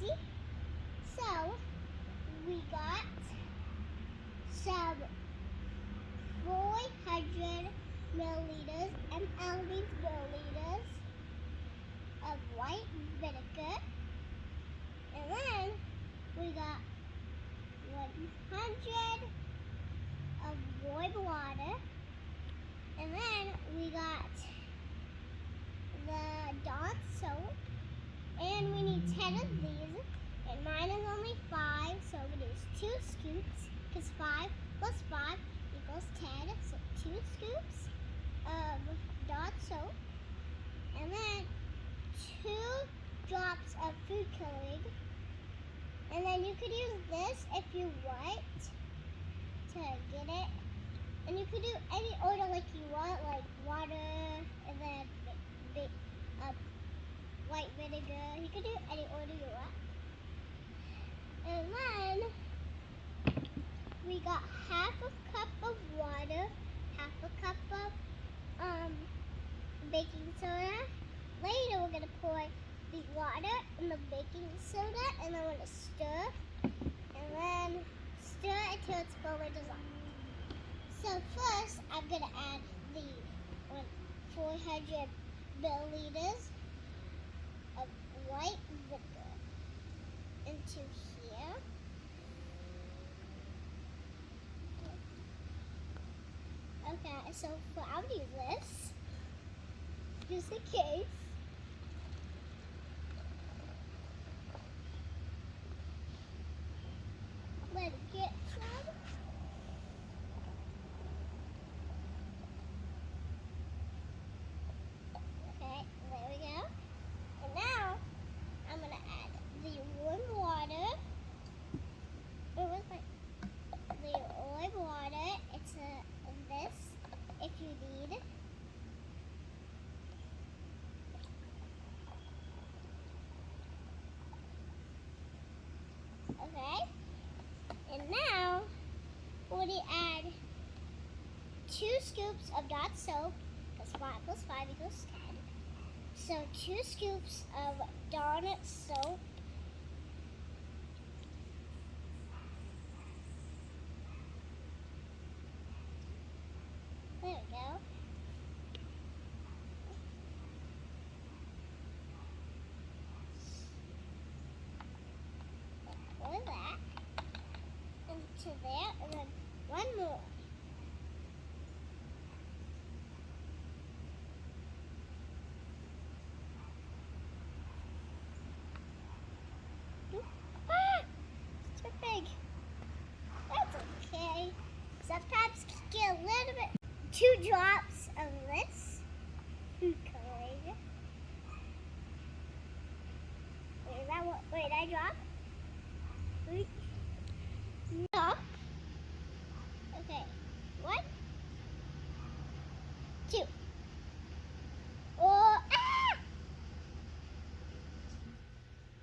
easy. So we got some 400 milliliters milliliters of white vinegar, and then we got 100 of warm water, and then we got the Dawn soap, and we need 10 of these, and mine is only 5, so I'm going to use 2 scoops, because 5 plus 5 equals 10, so 2 scoops of Dawn soap, and then 2 drops of food coloring, and then you could use this if you want to get it, and you could do any order like you want, like water, and then white vinegar. You could do any order you want. And then we got half a cup of water, half a cup of baking soda. Later we're gonna pour the water and the baking soda, and then we're gonna stir, and then stir until it's fully dissolved. So first, I'm gonna add the 400 milliliters of white vinegar into here. Okay, so I'm gonna use this just in case. Let it get some. Okay, there we go. And now I'm gonna add the warm water. Where was the warm water? It's this if you need. Okay. And now we're gonna add 2 scoops of Dawn soap, because 5 plus 5 equals 10. So 2 scoops of Dawn soap. There we go. Pour that into there, and then one more. It's too big. That's okay. Sometimes you get a little bit. 2 drops of this food coloring. Wait, I dropped? Wait. No. Okay. 1, 2. Oh, ah!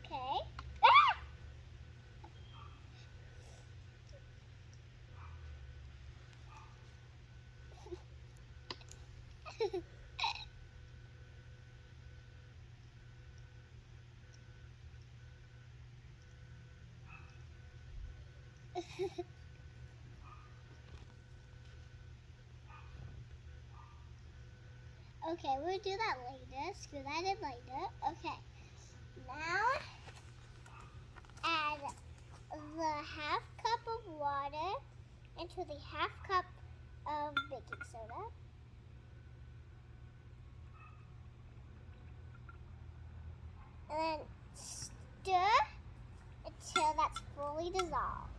Okay. Ah! Okay, we'll do that later. Screw that in later. Okay. Now add the half cup of water into the half cup of baking soda. And then stir until that's fully dissolved.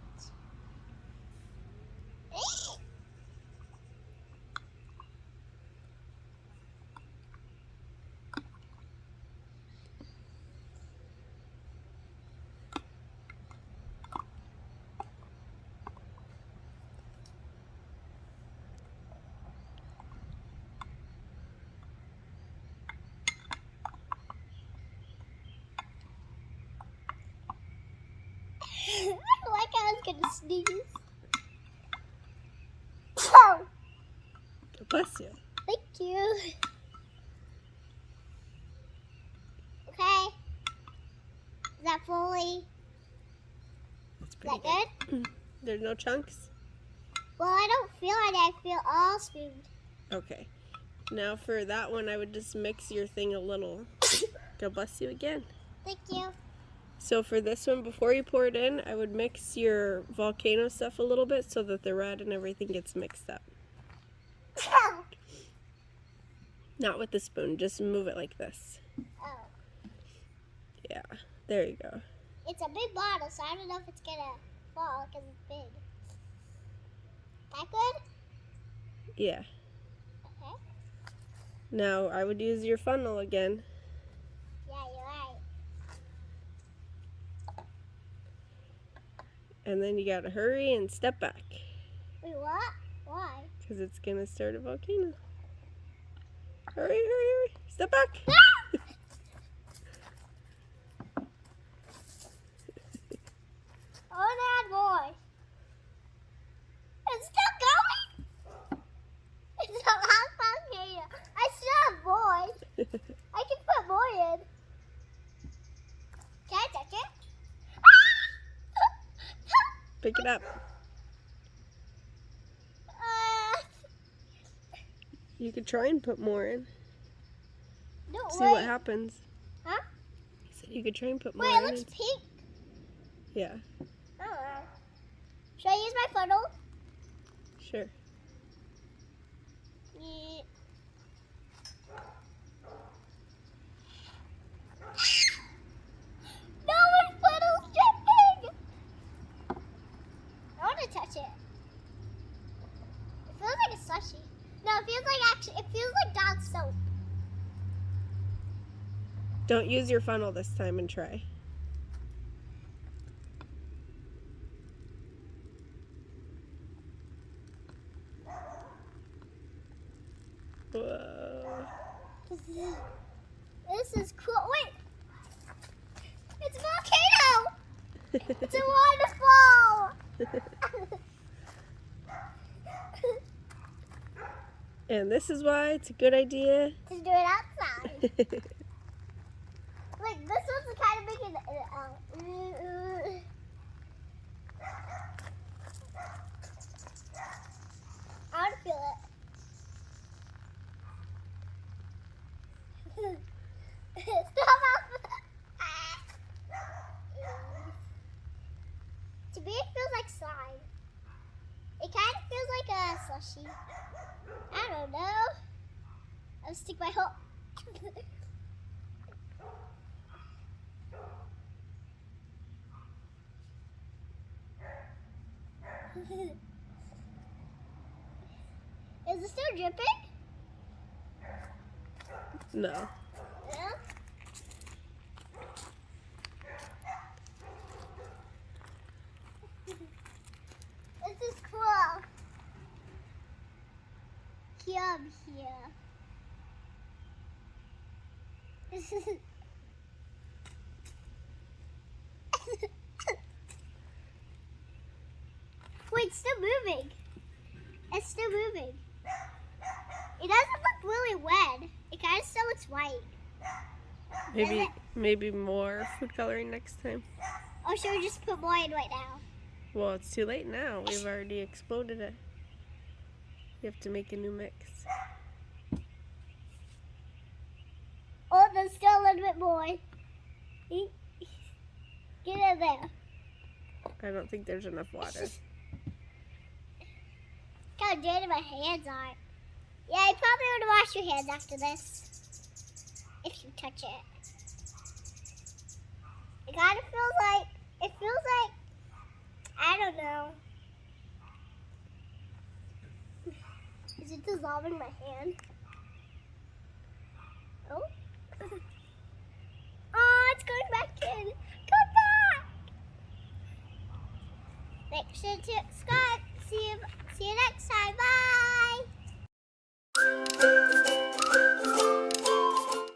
I like how I was gonna sneeze. Oh, Bless you. thank you. Okay. Is that that fully? That's Is pretty that good? There's no chunks? Well, I don't feel like I feel all smooth. Okay. Now for that one, I would just mix your thing a little. God bless you again. Thank you. So for this one, before you pour it in, I would mix your volcano stuff a little bit so that the red and everything gets mixed up. Not with the spoon, just move it like this. Oh. Yeah, there you go. It's a big bottle, so I don't know if it's gonna fall because it's big. That good? Yeah. Okay. Now I would use your funnel again. Yeah, you're right. And then you gotta hurry and step back. Wait, what? Why? Because it's gonna start a volcano. Hurry, hurry, hurry. Step back. Oh, that boy. It's still going? It's a hot volcano. I still have more. I can put more in. Can I touch it? Pick it up. You could try and put more in. No, See wait. what happens. Huh? He said you could try and put more Wait, it in. looks pink. Yeah, Oh. Should I use my funnel? sure. Yeah. No, my funnel's dripping! I want to touch it. It feels like a slushy. No, it feels like dog soap. Don't use your funnel this time and try. Whoa. This is cool. Wait! It's a volcano! It's a waterfall! And this is why it's a good idea. To do it outside. Like, this one's kind of making I want to feel it. Stop! To me, it feels like slime. It kind of feels like a slushy. I don't know. I'll stick my whole. Is it still dripping? No. Yeah. This is cool. Come here. This is. Wait, it's still moving. It's still moving. It doesn't look really red. It kind of still looks white. Maybe more food coloring next time. Or should we just put more in right now? Well, it's too late now. We've already exploded it. You have to make a new mix. Oh, there's still a little bit more. Get in there. I don't think there's enough water. How dirty my hands are. Yeah, you probably want to wash your hands after this. If you touch it. It kind of feels like, I don't know. Is it dissolving my hand? Oh. Oh, it's going back in. Come back. Make sure to subscribe. See you next time. Bye.